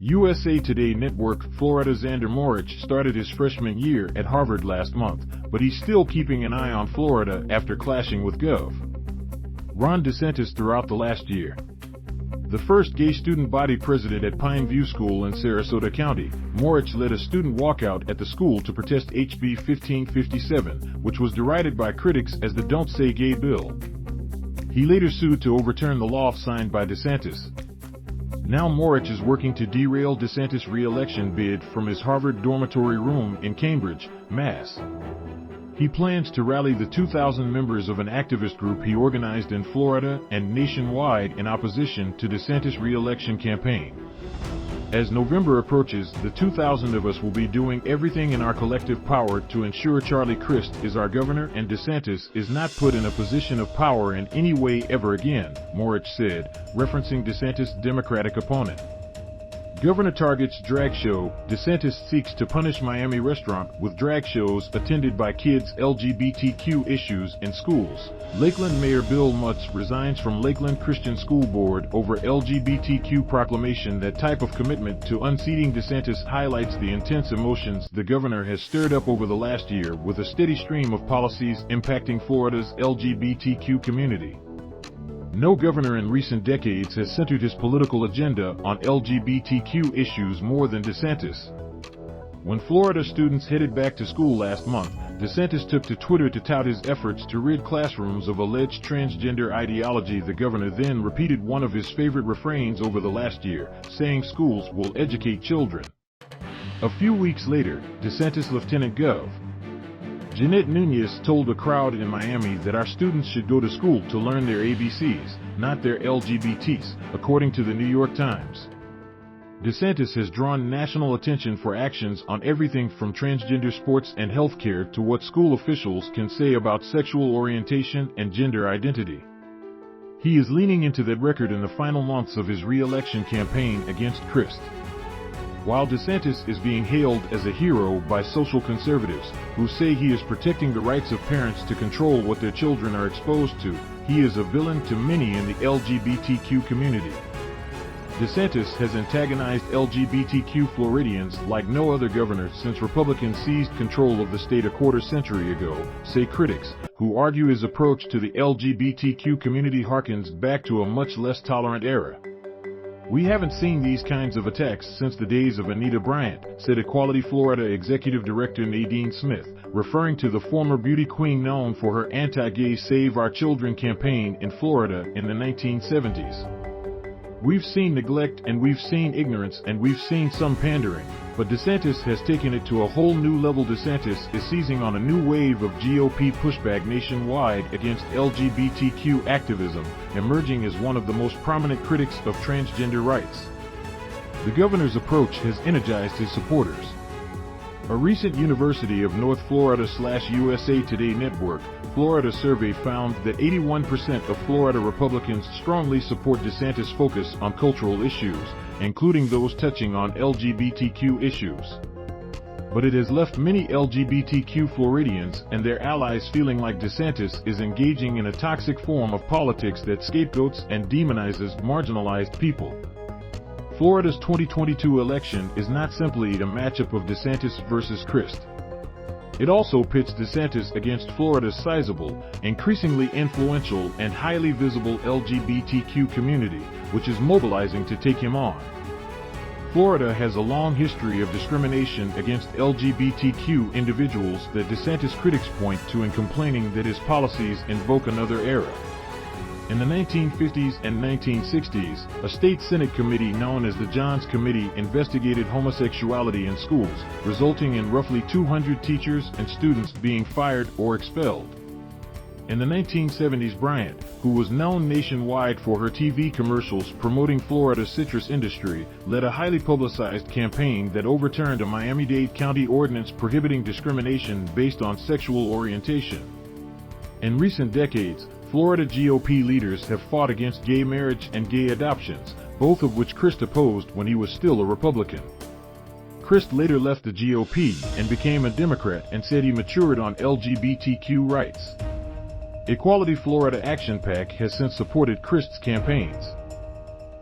USA Today Network Florida Xander Morich started his freshman year at Harvard last month, but he's still keeping an eye on Florida after clashing with Gov. Ron DeSantis throughout the last year. The first gay student body president at Pine View School in Sarasota County, Morich led a student walkout at the school to protest HB 1557, which was derided by critics as the Don't Say Gay bill. He later sued to overturn the law signed by DeSantis. Now Morich is working to derail DeSantis' re-election bid from his Harvard dormitory room in Cambridge, Mass. He plans to rally the 2,000 members of an activist group he organized in Florida and nationwide in opposition to DeSantis' re-election campaign. As November approaches, the 2,000 of us will be doing everything in our collective power to ensure Charlie Crist is our governor and DeSantis is not put in a position of power in any way ever again, Morich said, referencing DeSantis' Democratic opponent. Governor targets drag show. DeSantis seeks to punish Miami restaurant with drag shows attended by kids. LGBTQ issues in schools. Lakeland Mayor Bill Mutz resigns from Lakeland Christian School Board over LGBTQ proclamation. That type of commitment to unseating DeSantis highlights the intense emotions the governor has stirred up over the last year with a steady stream of policies impacting Florida's LGBTQ community. No governor in recent decades has centered his political agenda on LGBTQ issues more than DeSantis. When Florida students headed back to school last month, DeSantis took to Twitter to tout his efforts to rid classrooms of alleged transgender ideology. The governor then repeated one of his favorite refrains over the last year, saying schools will educate children. A few weeks later, DeSantis Lieutenant Gov. Jeanette Nunez told a crowd in Miami that our students should go to school to learn their ABCs, not their LGBTs, according to the New York Times. DeSantis has drawn national attention for actions on everything from transgender sports and healthcare to what school officials can say about sexual orientation and gender identity. He is leaning into that record in the final months of his re-election campaign against Crist. While DeSantis is being hailed as a hero by social conservatives, who say he is protecting the rights of parents to control what their children are exposed to, he is a villain to many in the LGBTQ community. DeSantis has antagonized LGBTQ Floridians like no other governor since Republicans seized control of the state a quarter-century ago, say critics, who argue his approach to the LGBTQ community harkens back to a much less tolerant era. We haven't seen these kinds of attacks since the days of Anita Bryant, said Equality Florida Executive Director Nadine Smith, referring to the former beauty queen known for her anti-gay Save Our Children campaign in Florida in the 1970s. We've seen neglect and we've seen ignorance and we've seen some pandering, but DeSantis has taken it to a whole new level. DeSantis is seizing on a new wave of GOP pushback nationwide against LGBTQ activism, emerging as one of the most prominent critics of transgender rights. The governor's approach has energized his supporters. A recent University of North Florida/USA Today Network, Florida survey found that 81% of Florida Republicans strongly support DeSantis' focus on cultural issues, including those touching on LGBTQ issues. But it has left many LGBTQ Floridians and their allies feeling like DeSantis is engaging in a toxic form of politics that scapegoats and demonizes marginalized people. Florida's 2022 election is not simply a matchup of DeSantis versus Crist. It also pits DeSantis against Florida's sizable, increasingly influential, and highly visible LGBTQ community, which is mobilizing to take him on. Florida has a long history of discrimination against LGBTQ individuals that DeSantis critics point to in complaining that his policies invoke another era. In the 1950s and 1960s, a state Senate committee known as the Johns Committee investigated homosexuality in schools, resulting in roughly 200 teachers and students being fired or expelled. In the 1970s, Bryant, who was known nationwide for her TV commercials promoting Florida's citrus industry, led a highly publicized campaign that overturned a Miami-Dade County ordinance prohibiting discrimination based on sexual orientation. In recent decades, Florida GOP leaders have fought against gay marriage and gay adoptions, both of which Crist opposed when he was still a Republican. Crist later left the GOP and became a Democrat and said he matured on LGBTQ rights. Equality Florida Action PAC has since supported Crist's campaigns.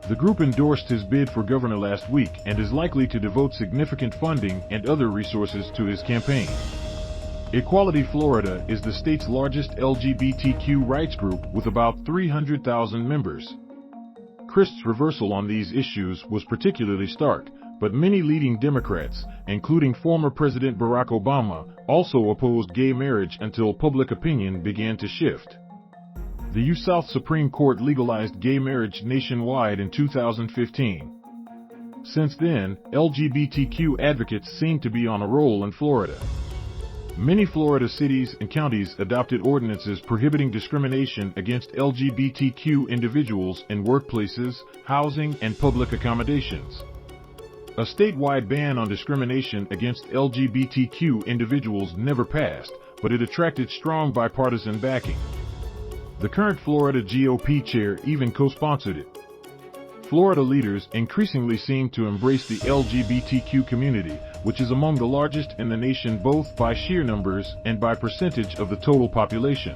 The group endorsed his bid for governor last week and is likely to devote significant funding and other resources to his campaign. Equality Florida is the state's largest LGBTQ rights group with about 300,000 members. Crist's reversal on these issues was particularly stark, but many leading Democrats, including former President Barack Obama, also opposed gay marriage until public opinion began to shift. The U.S. South Supreme Court legalized gay marriage nationwide in 2015. Since then, LGBTQ advocates seem to be on a roll in Florida. Many Florida cities and counties adopted ordinances prohibiting discrimination against LGBTQ individuals in workplaces, housing, and public accommodations. A statewide ban on discrimination against LGBTQ individuals never passed, but it attracted strong bipartisan backing. The current Florida GOP chair even co-sponsored it. Florida leaders increasingly seem to embrace the LGBTQ community, which is among the largest in the nation both by sheer numbers and by percentage of the total population.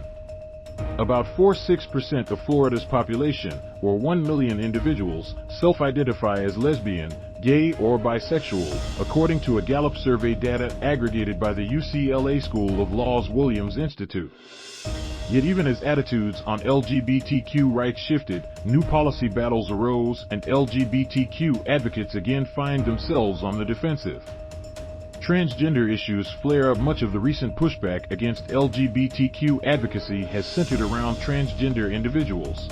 About 46% of Florida's population, or 1 million individuals, self-identify as lesbian, gay, or bisexual, according to a Gallup survey data aggregated by the UCLA School of Law's Williams Institute. Yet even as attitudes on LGBTQ rights shifted, new policy battles arose and LGBTQ advocates again find themselves on the defensive. Transgender issues flare up. Much of the recent pushback against LGBTQ advocacy has centered around transgender individuals.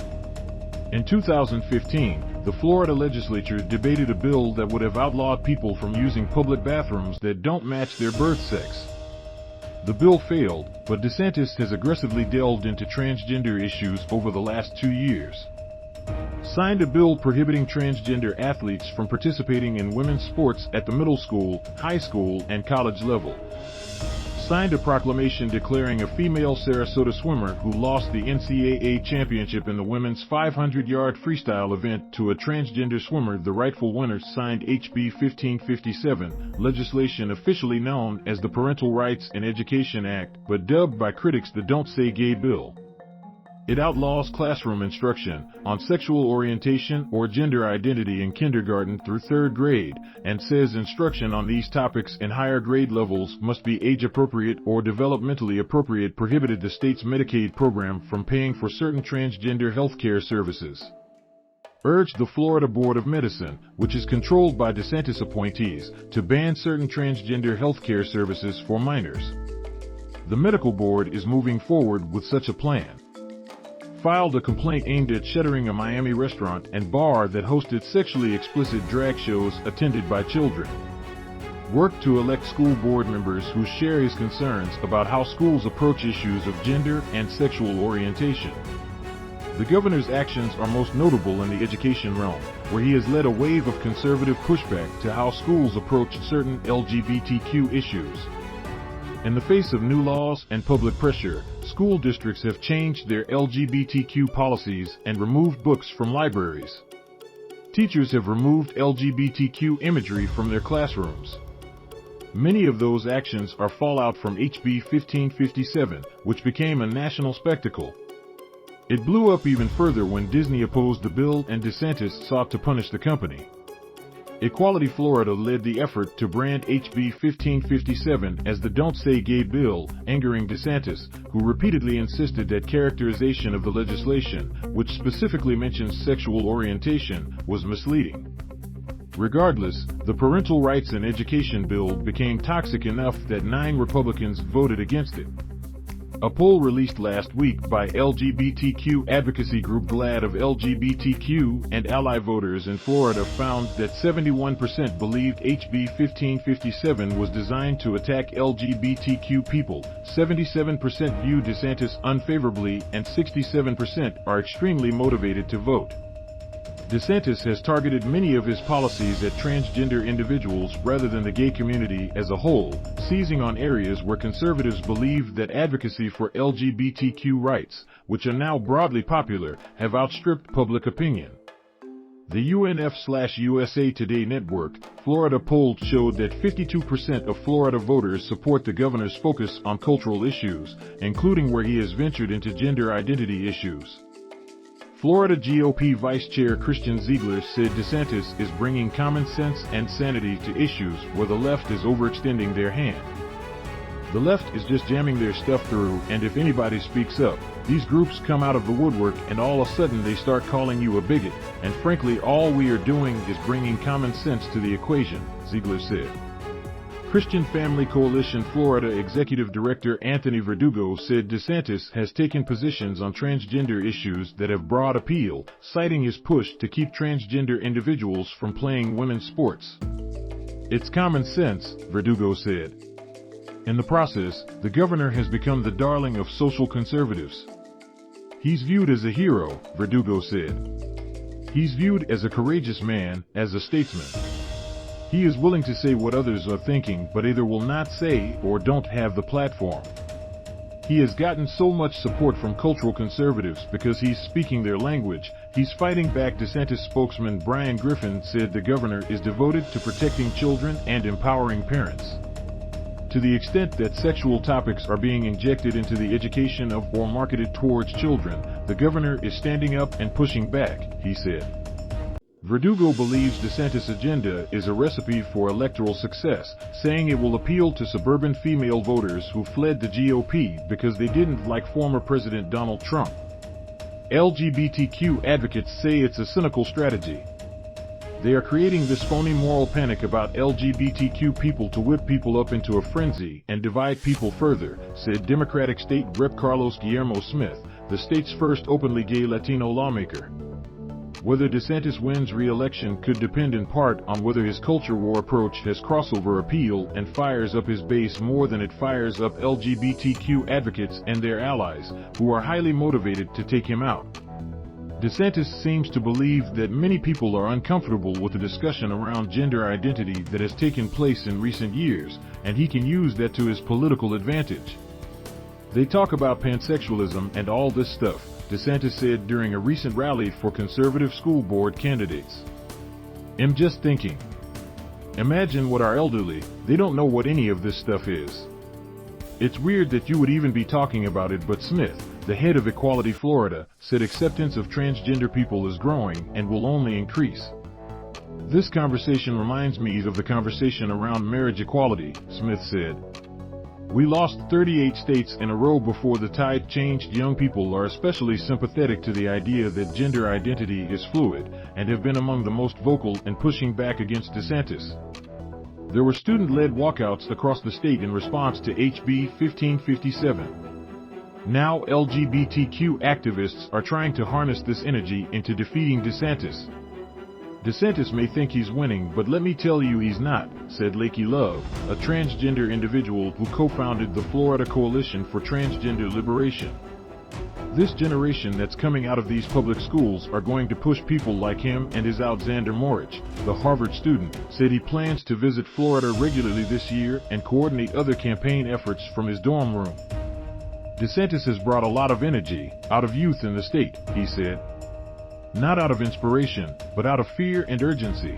In 2015, the Florida legislature debated a bill that would have outlawed people from using public bathrooms that don't match their birth sex. The bill failed, but DeSantis has aggressively delved into transgender issues over the last 2 years. Signed a bill prohibiting transgender athletes from participating in women's sports at the middle school, high school, and college level. Signed a proclamation declaring a female Sarasota swimmer who lost the NCAA championship in the women's 500-yard freestyle event to a transgender swimmer the rightful winner. Signed HB 1557, legislation officially known as the Parental Rights in Education Act, but dubbed by critics the Don't Say Gay bill. It outlaws classroom instruction on sexual orientation or gender identity in kindergarten through 3rd grade, and says instruction on these topics in higher grade levels must be age-appropriate or developmentally appropriate. Prohibited the state's Medicaid program from paying for certain transgender health care services. Urged the Florida Board of Medicine, which is controlled by DeSantis appointees, to ban certain transgender health care services for minors. The medical board is moving forward with such a plan. Filed a complaint aimed at shuttering a Miami restaurant and bar that hosted sexually explicit drag shows attended by children. Worked to elect school board members who share his concerns about how schools approach issues of gender and sexual orientation. The governor's actions are most notable in the education realm, where he has led a wave of conservative pushback to how schools approach certain LGBTQ issues. In the face of new laws and public pressure, school districts have changed their LGBTQ policies and removed books from libraries. Teachers have removed LGBTQ imagery from their classrooms. Many of those actions are fallout from HB 1557, which became a national spectacle. It blew up even further when Disney opposed the bill and DeSantis sought to punish the company. Equality Florida led the effort to brand HB 1557 as the Don't Say Gay bill, angering DeSantis, who repeatedly insisted that characterization of the legislation, which specifically mentions sexual orientation, was misleading. Regardless, the Parental Rights in Education bill became toxic enough that 9 Republicans voted against it. A poll released last week by LGBTQ advocacy group GLAAD of LGBTQ and ally voters in Florida found that 71% believed HB 1557 was designed to attack LGBTQ people, 77% view DeSantis unfavorably, and 67% are extremely motivated to vote. DeSantis has targeted many of his policies at transgender individuals rather than the gay community as a whole, seizing on areas where conservatives believe that advocacy for LGBTQ rights, which are now broadly popular, have outstripped public opinion. The UNF/USA Today network, Florida poll showed that 52% of Florida voters support the governor's focus on cultural issues, including where he has ventured into gender identity issues. Florida GOP Vice Chair Christian Ziegler said DeSantis is bringing common sense and sanity to issues where the left is overextending their hand. The left is just jamming their stuff through, and if anybody speaks up, these groups come out of the woodwork and all of a sudden they start calling you a bigot, and frankly all we are doing is bringing common sense to the equation, Ziegler said. Christian Family Coalition Florida Executive Director Anthony Verdugo said DeSantis has taken positions on transgender issues that have broad appeal, citing his push to keep transgender individuals from playing women's sports. It's common sense, Verdugo said. In the process, the governor has become the darling of social conservatives. He's viewed as a hero, Verdugo said. He's viewed as a courageous man, as a statesman. He is willing to say what others are thinking, but either will not say or don't have the platform. He has gotten so much support from cultural conservatives because he's speaking their language. He's fighting back. DeSantis spokesman Brian Griffin said the governor is devoted to protecting children and empowering parents. To the extent that sexual topics are being injected into the education of or marketed towards children, the governor is standing up and pushing back, he said. Verdugo believes DeSantis' agenda is a recipe for electoral success, saying it will appeal to suburban female voters who fled the GOP because they didn't like former President Donald Trump. LGBTQ advocates say it's a cynical strategy. They are creating this phony moral panic about LGBTQ people to whip people up into a frenzy and divide people further, said Democratic State Rep. Carlos Guillermo Smith, the state's first openly gay Latino lawmaker. Whether DeSantis wins re-election could depend in part on whether his culture war approach has crossover appeal and fires up his base more than it fires up LGBTQ advocates and their allies, who are highly motivated to take him out. DeSantis seems to believe that many people are uncomfortable with the discussion around gender identity that has taken place in recent years, and he can use that to his political advantage. They talk about pansexualism and all this stuff, DeSantis said during a recent rally for conservative school board candidates. I'm just thinking. Imagine what our elderly, they don't know what any of this stuff is. It's weird that you would even be talking about it, but Smith, the head of Equality Florida, said acceptance of transgender people is growing and will only increase. This conversation reminds me of the conversation around marriage equality, Smith said. We lost 38 states in a row before the tide changed. Young people are especially sympathetic to the idea that gender identity is fluid and have been among the most vocal in pushing back against DeSantis. There were student-led walkouts across the state in response to HB 1557. Now LGBTQ activists are trying to harness this energy into defeating DeSantis. DeSantis may think he's winning, but let me tell you he's not, said Lakey Love, a transgender individual who co-founded the Florida Coalition for Transgender Liberation. This generation that's coming out of these public schools are going to push people like him, and his Alexander Morich, the Harvard student, said he plans to visit Florida regularly this year and coordinate other campaign efforts from his dorm room. DeSantis has brought a lot of energy out of youth in the state, he said. Not out of inspiration, but out of fear and urgency.